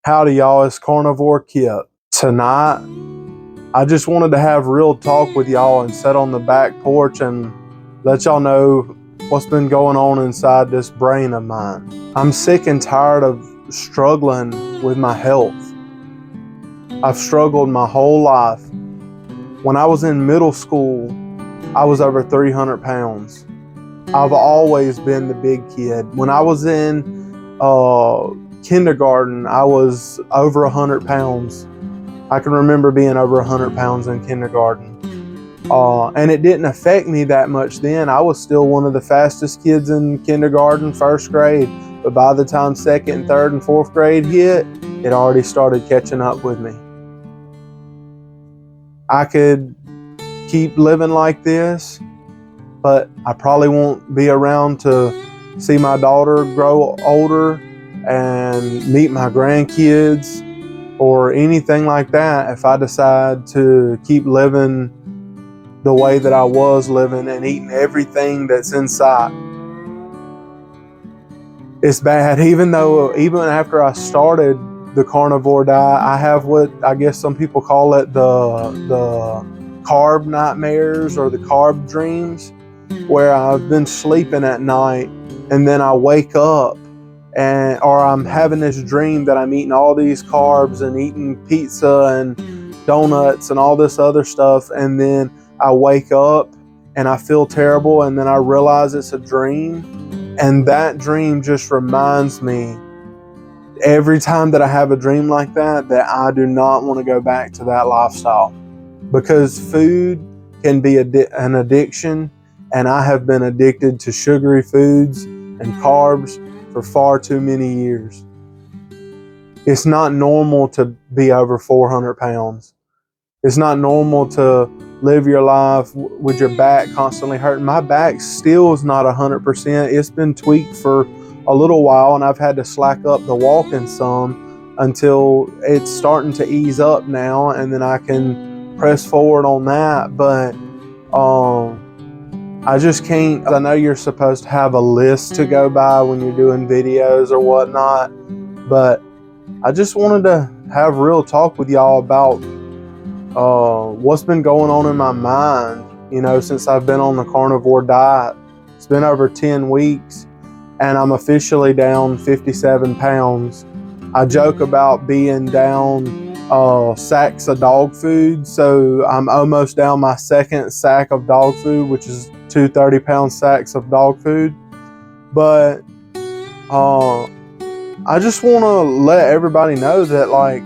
Howdy y'all, it's Carnivore Diet. Tonight, I just wanted to have real talk with y'all and sit on the back porch and let y'all know what's been going on inside this brain of mine. I'm sick and tired of struggling with my health. I've struggled my whole life. When I was in middle school, I was over 300 pounds. I've always been the big kid. When I was in kindergarten, I was over 100 pounds. I can remember being over 100 pounds in kindergarten. And it didn't affect me that much then. I was still one of the fastest kids in kindergarten, first grade. But by the time second, third, and fourth grade hit, it already started catching up with me. I could keep living like this, but I probably won't be around to see my daughter grow older and meet my grandkids or anything like that if I decide to keep living the way that I was living and eating everything that's in sight. It's bad. Even after I started the carnivore diet, I have what I guess some people call it the carb nightmares or the carb dreams, where I've been sleeping at night and then I wake up or I'm having this dream that I'm eating all these carbs and eating pizza and donuts and all this other stuff, and then I wake up and I feel terrible, and then I realize it's a dream, and that dream just reminds me every time that I have a dream like that I do not want to go back to that lifestyle, because food can be an addiction, and I have been addicted to sugary foods and carbs for far too many years. It's not normal to be over 400 pounds. It's not normal to live your life with your back constantly hurting. My back still is not 100%. It's been tweaked for a little while, and I've had to slack up the walking some until it's starting to ease up now, and then I can press forward on that. But I just can't. I know you're supposed to have a list to go by when you're doing videos or whatnot, but I just wanted to have real talk with y'all about what's been going on in my mind, since I've been on the carnivore diet. It's been over 10 weeks, and I'm officially down 57 pounds. I joke about being down sacks of dog food, so I'm almost down my second sack of dog food, which is 2 30-pound sacks of dog food. But I just want to let everybody know that, like,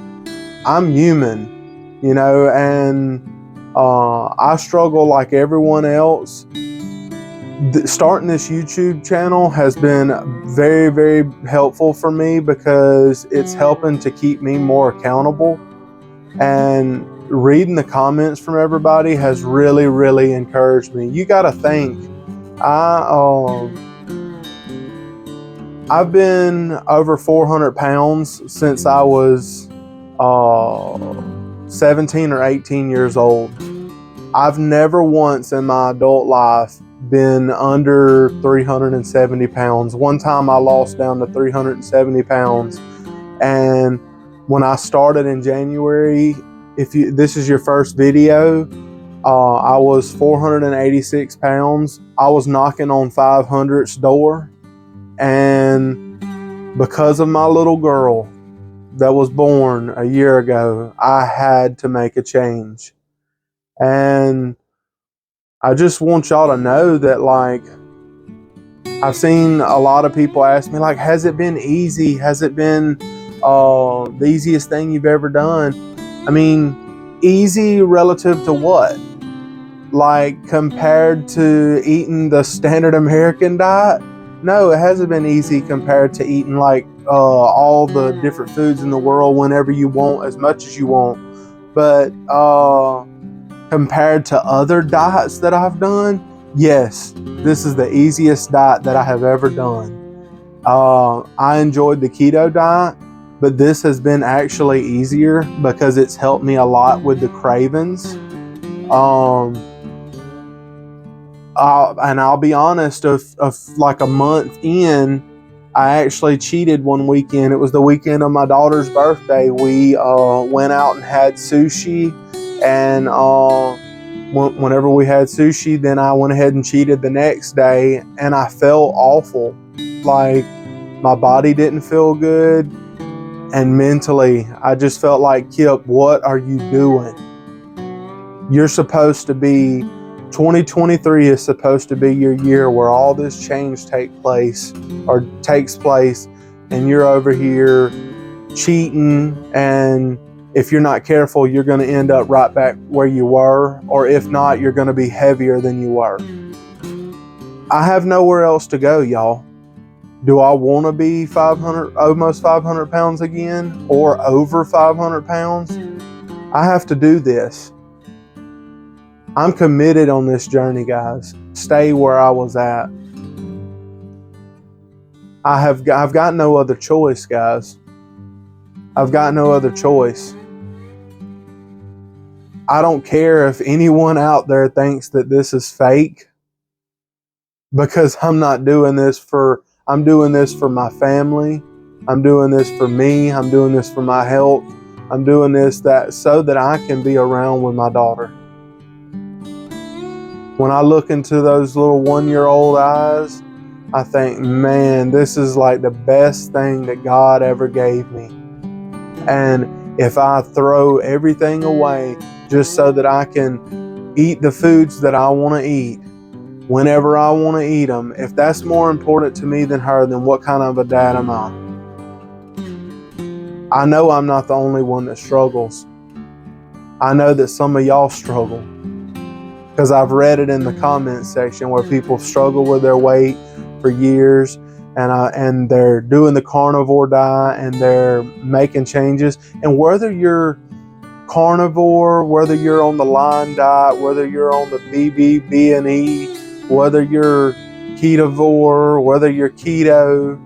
I'm human, and I struggle like everyone else. Starting this YouTube channel has been very, very helpful for me, because it's helping to keep me more accountable, and reading the comments from everybody has really, really encouraged me. You got to think, I've been over 400 pounds since I was 17 or 18 years old. I've never once in my adult life been under 370 pounds. One time I lost down to 370 pounds. And when I started in January, this is your first video, I was 486 pounds. I was knocking on 500's door. And because of my little girl that was born a year ago, I had to make a change. And I just want y'all to know that, like, I've seen a lot of people ask me, like, has it been easy? Has it been the easiest thing you've ever done? I mean, easy relative to what? Like, compared to eating the standard American diet? No, it hasn't been easy compared to eating like all the different foods in the world whenever you want, as much as you want. But compared to other diets that I've done, yes, this is the easiest diet that I have ever done. I enjoyed the keto diet, but this has been actually easier because it's helped me a lot with the cravings. And I'll be honest, of like a month in, I actually cheated one weekend. It was the weekend of my daughter's birthday. We went out and had sushi, and whenever we had sushi, then I went ahead and cheated the next day, and I felt awful. Like, my body didn't feel good, and mentally, I just felt like, Kip, what are you doing? You're supposed to be, 2023 is supposed to be your year where all this change takes place, and you're over here cheating, and if you're not careful, you're going to end up right back where you were, or if not, you're going to be heavier than you were. I have nowhere else to go, y'all. Do I want to be almost 500 pounds again, or over 500 pounds? I have to do this. I'm committed on this journey, guys. Stay where I was at. I've got no other choice, guys. I've got no other choice. I don't care if anyone out there thinks that this is fake, because I'm doing this for my family. I'm doing this for me. I'm doing this for my health. I'm doing this so that I can be around with my daughter. When I look into those little 1-year-old eyes, I think, man, this is like the best thing that God ever gave me. And if I throw everything away just so that I can eat the foods that I want to eat, whenever I want to eat them, if that's more important to me than her, then what kind of a dad am I? I know I'm not the only one that struggles. I know that some of y'all struggle, because I've read it in the comment section where people struggle with their weight for years, and they're doing the carnivore diet, and they're making changes. And whether you're carnivore, whether you're on the line diet, whether you're on the BB&E, whether you're ketovore, whether you're keto,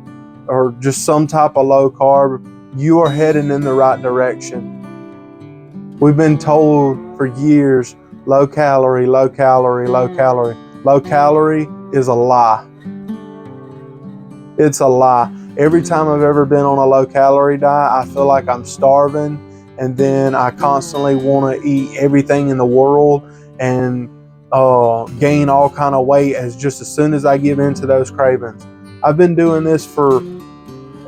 or just some type of low carb, you are heading in the right direction. We've been told for years, low calorie, low calorie, low calorie. Low calorie is a lie. It's a lie. Every time I've ever been on a low calorie diet, I feel like I'm starving, and then I constantly want to eat everything in the world and gain all kind of weight as soon as I give into those cravings. I've been doing this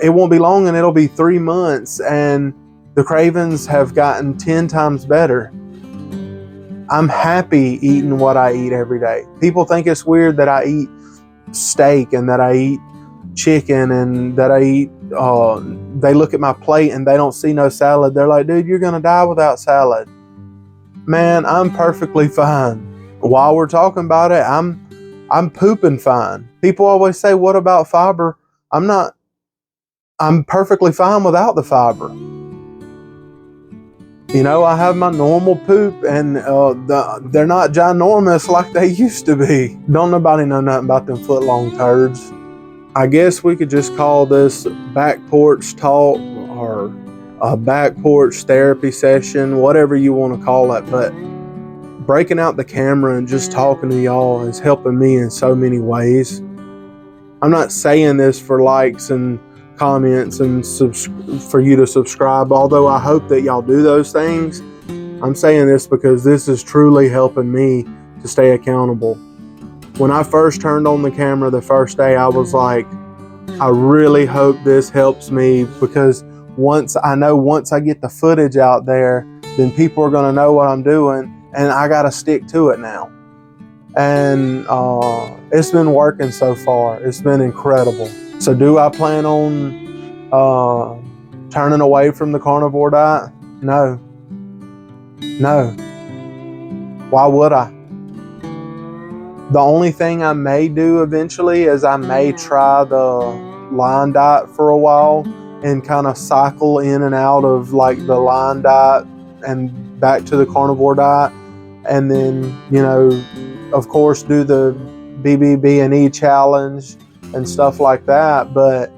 it won't be long, and it'll be 3 months, and the cravings have gotten 10 times better. I'm happy eating what I eat every day. People think it's weird that I eat steak and that I eat chicken and that I eat, they look at my plate and they don't see no salad. They're like, dude, you're going to die without salad. Man, I'm perfectly fine. While we're talking about it, I'm pooping fine. People always say, what about fiber? I'm perfectly fine without the fiber. You know, I have my normal poop, and they're not ginormous like they used to be. Don't nobody know nothing about them foot-long turds. I guess we could just call this back porch talk, or a back porch therapy session, whatever you want to call it. But breaking out the camera and just talking to y'all is helping me in so many ways. I'm not saying this for likes and comments and for you to subscribe, although I hope that y'all do those things. I'm saying this because this is truly helping me to stay accountable. When I first turned on the camera the first day, I was like, I really hope this helps me, because once I get the footage out there, then people are going to know what I'm doing, and I got to stick to it now. And it's been working so far. It's been incredible. So do I plan on turning away from the carnivore diet? No. Why would I? The only thing I may do eventually is I may try the line diet for a while and kind of cycle in and out of like the line diet and back to the carnivore diet. And then, you know, of course, do the BB&E challenge and stuff like that. But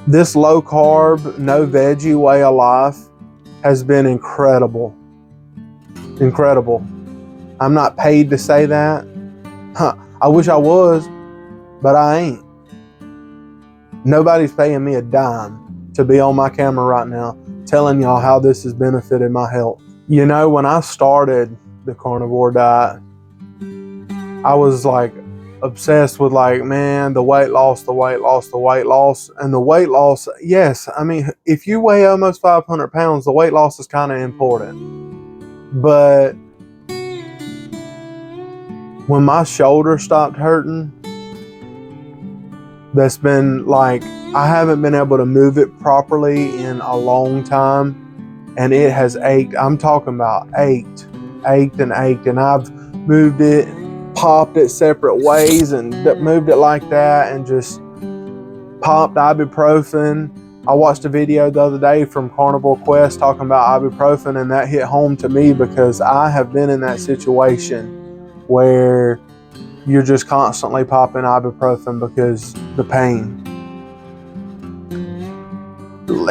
this low carb, no veggie way of life has been incredible. Incredible. I'm not paid to say that. I wish I was, but I ain't. Nobody's paying me a dime to be on my camera right now telling y'all how this has benefited my health. You know, when I started the carnivore diet, I was like obsessed with like, man, the weight loss, the weight loss, the weight loss. And the weight loss, yes, I mean, if you weigh almost 500 pounds, the weight loss is kind of important. But when my shoulder stopped hurting, that's been like, I haven't been able to move it properly in a long time. And it has ached. I'm talking about ached. And I've moved it, popped it separate ways and moved it like that, and just popped ibuprofen. I watched a video the other day from Carnivore Quest talking about ibuprofen, and that hit home to me because I have been in that situation where you're just constantly popping ibuprofen because the pain.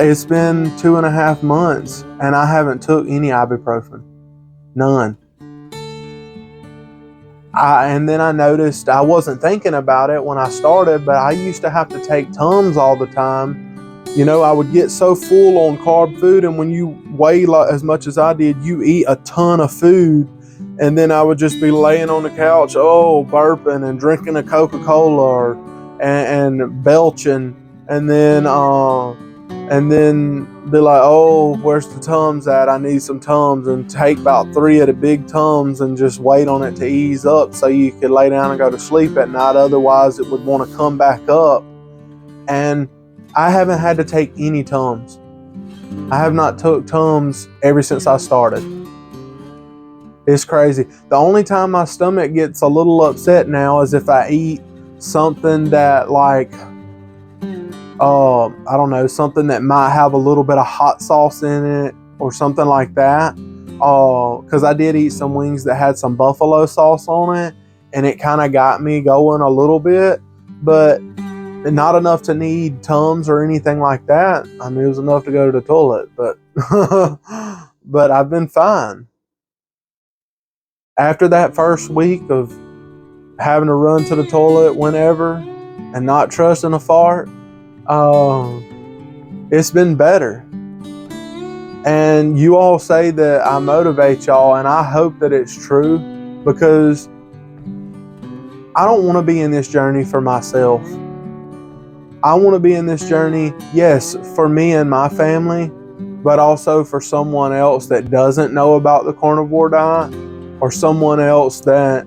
It's been 2.5 months and I haven't took any ibuprofen. None. And then I noticed, I wasn't thinking about it when I started, but I used to have to take Tums all the time. You know, I would get so full on carb food, and when you weigh as much as I did, you eat a ton of food. And then I would just be laying on the couch, burping and drinking a Coca-Cola and belching, and then be like, oh, where's the Tums at? I need some Tums, and take about 3 of the big Tums and just wait on it to ease up so you could lay down and go to sleep at night. Otherwise, it would want to come back up. And I haven't had to take any Tums. I have not took Tums ever since I started. It's crazy. The only time my stomach gets a little upset now is if I eat something that like, I don't know, something that might have a little bit of hot sauce in it or something like that. Because I did eat some wings that had some buffalo sauce on it, and it kind of got me going a little bit, but not enough to need Tums or anything like that. I mean, it was enough to go to the toilet, but but I've been fine. After that first week of having to run to the toilet whenever and not trusting a fart, it's been better. And you all say that I motivate y'all, and I hope that it's true, because I don't want to be in this journey for myself. I want to be in this journey, yes, for me and my family, but also for someone else that doesn't know about the carnivore diet, or someone else that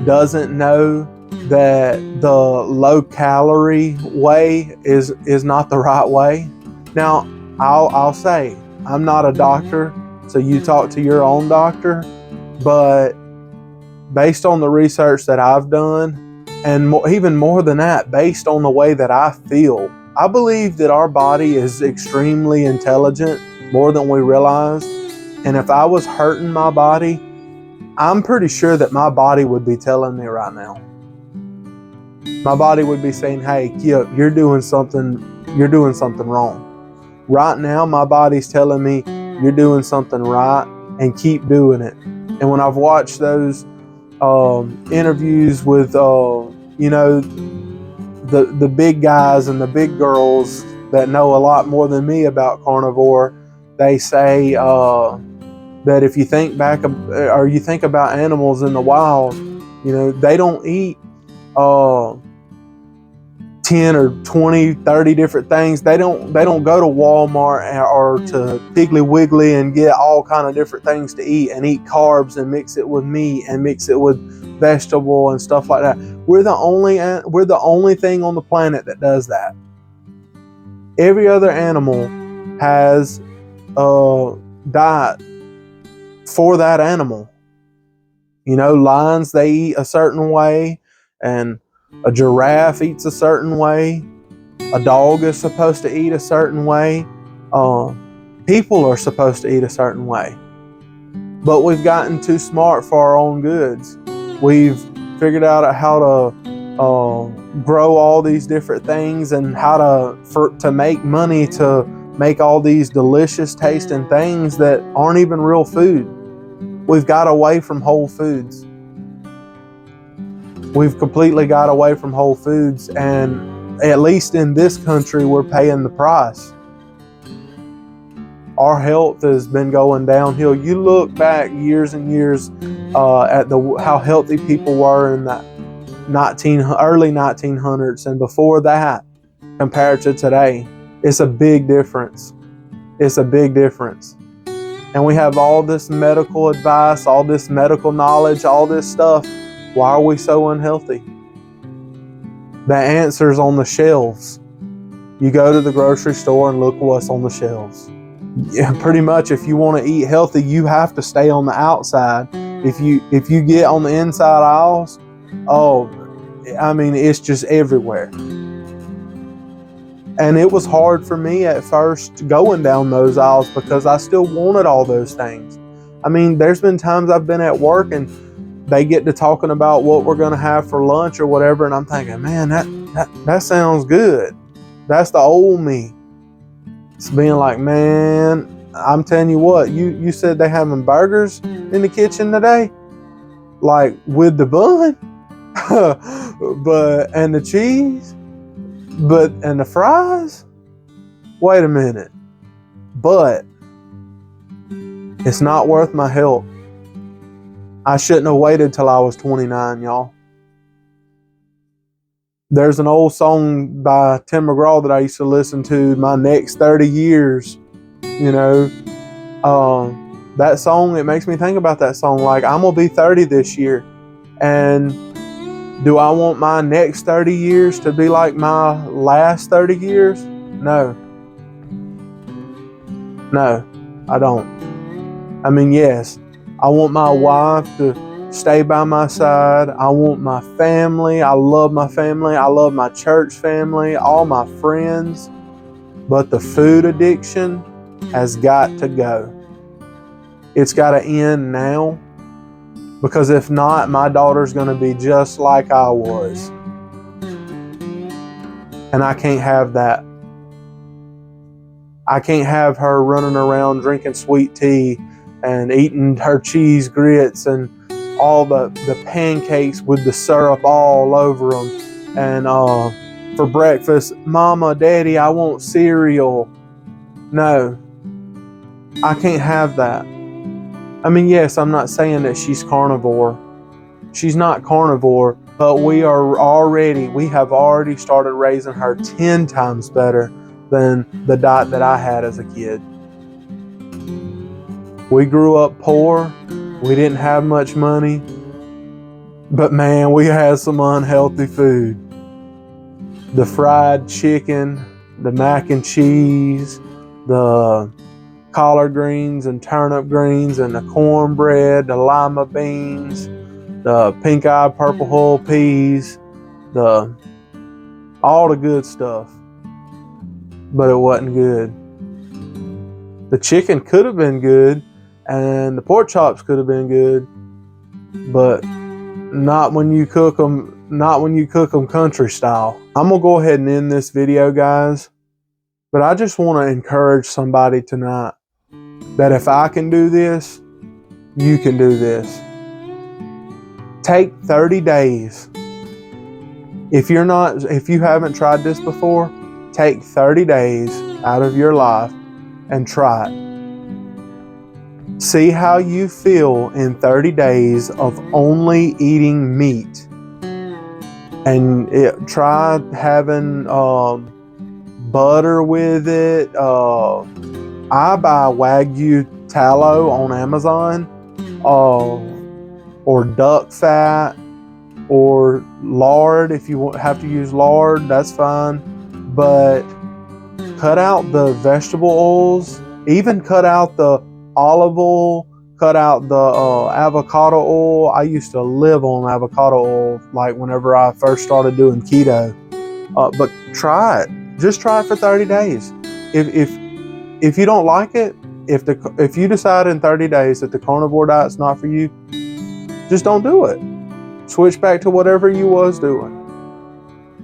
doesn't know that the low calorie way is not the right way. Now, I'll say, I'm not a doctor, so you talk to your own doctor, but based on the research that I've done, and even more than that, based on the way that I feel, I believe that our body is extremely intelligent, more than we realize. And if I was hurting my body, I'm pretty sure that my body would be telling me right now. My body would be saying, hey, Kip, you're doing something wrong. Right now, my body's telling me you're doing something right, and keep doing it. And when I've watched those interviews with, the big guys and the big girls that know a lot more than me about carnivore, they say, that if you think back, or you think about animals in the wild, they don't eat 10 or 20, 30 different things. They don't go to Walmart or to Piggly Wiggly and get all kind of different things to eat, and eat carbs and mix it with meat and mix it with vegetable and stuff like that. We're the only thing on the planet that does that. Every other animal has a diet for that animal. Lions, they eat a certain way, and a giraffe eats a certain way. A dog is supposed to eat a certain way. People are supposed to eat a certain way. But we've gotten too smart for our own goods. We've figured out how to grow all these different things, and how to make money to make all these delicious tasting things that aren't even real food. We've got away from whole foods. We've completely got away from whole foods, and at least in this country, we're paying the price. Our health has been going downhill. You look back years and years at how healthy people were in the early 1900s and before that, compared to today. It's a big difference. It's a big difference. And we have all this medical advice, all this medical knowledge, all this stuff. Why are we so unhealthy? The answer's on the shelves. You go to the grocery store and look what's on the shelves. Yeah, pretty much if you want to eat healthy, you have to stay on the outside. If you get on the inside aisles, oh, I mean, it's just everywhere. And it was hard for me at first going down those aisles because I still wanted all those things. I mean, there's been times I've been at work and they get to talking about what we're going to have for lunch or whatever, and I'm thinking, man, that sounds good. That's the old me. It's being like, man, I'm telling you what, you said they having burgers in the kitchen today? Like with the bun? and the cheese? And the fries? Wait a minute. But it's not worth my health. I shouldn't have waited till I was 29, y'all. There's an old song by Tim McGraw that I used to listen to, My Next 30 Years. You know, that song, it makes me think about that song. Like, I'm going to be 30 this year. And do I want my next 30 years to be like my last 30 years? No. No, I don't. I mean, yes, I want my wife to stay by my side. I want my family. I love my family. I love my church family, all my friends. But the food addiction has got to go. It's got to end now. Because if not, my daughter's going to be just like I was. And I can't have that. I can't have her running around drinking sweet tea and eating her cheese grits and all the pancakes with the syrup all over them. And for breakfast, Mama, Daddy, I want cereal. No, I can't have that. I mean, yes, I'm not saying that she's carnivore. She's not carnivore, but we have already started raising her 10 times better than the diet that I had as a kid. We grew up poor. We didn't have much money. But man, we had some unhealthy food. The fried chicken, the mac and cheese, the collard greens and turnip greens and the cornbread, the lima beans, the pink-eyed purple hull peas, all the good stuff. But it wasn't good. The chicken could have been good and the pork chops could have been good, but not when you cook them country style. I'm gonna go ahead and end this video, guys, but I just want to encourage somebody tonight that if I can do this, you can do this. Take 30 days. If you haven't tried this before, take 30 days out of your life and try it. See how you feel in 30 days of only eating meat. And try having butter with it. I buy Wagyu tallow on Amazon, or duck fat, or lard. If you have to use lard, that's fine. But cut out the vegetable oils, even cut out the olive oil, cut out the avocado oil. I used to live on avocado oil, like whenever I first started doing keto. But try it. Just try it for 30 days. If you don't like it, if you decide in 30 days that the carnivore diet's not for you, just don't do it. Switch back to whatever you was doing.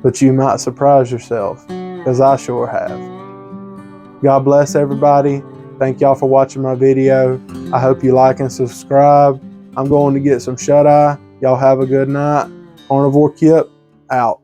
But you might surprise yourself, because I sure have. God bless everybody. Thank y'all for watching my video. I hope you like and subscribe. I'm going to get some shut-eye. Y'all have a good night. Carnivore Kipp out.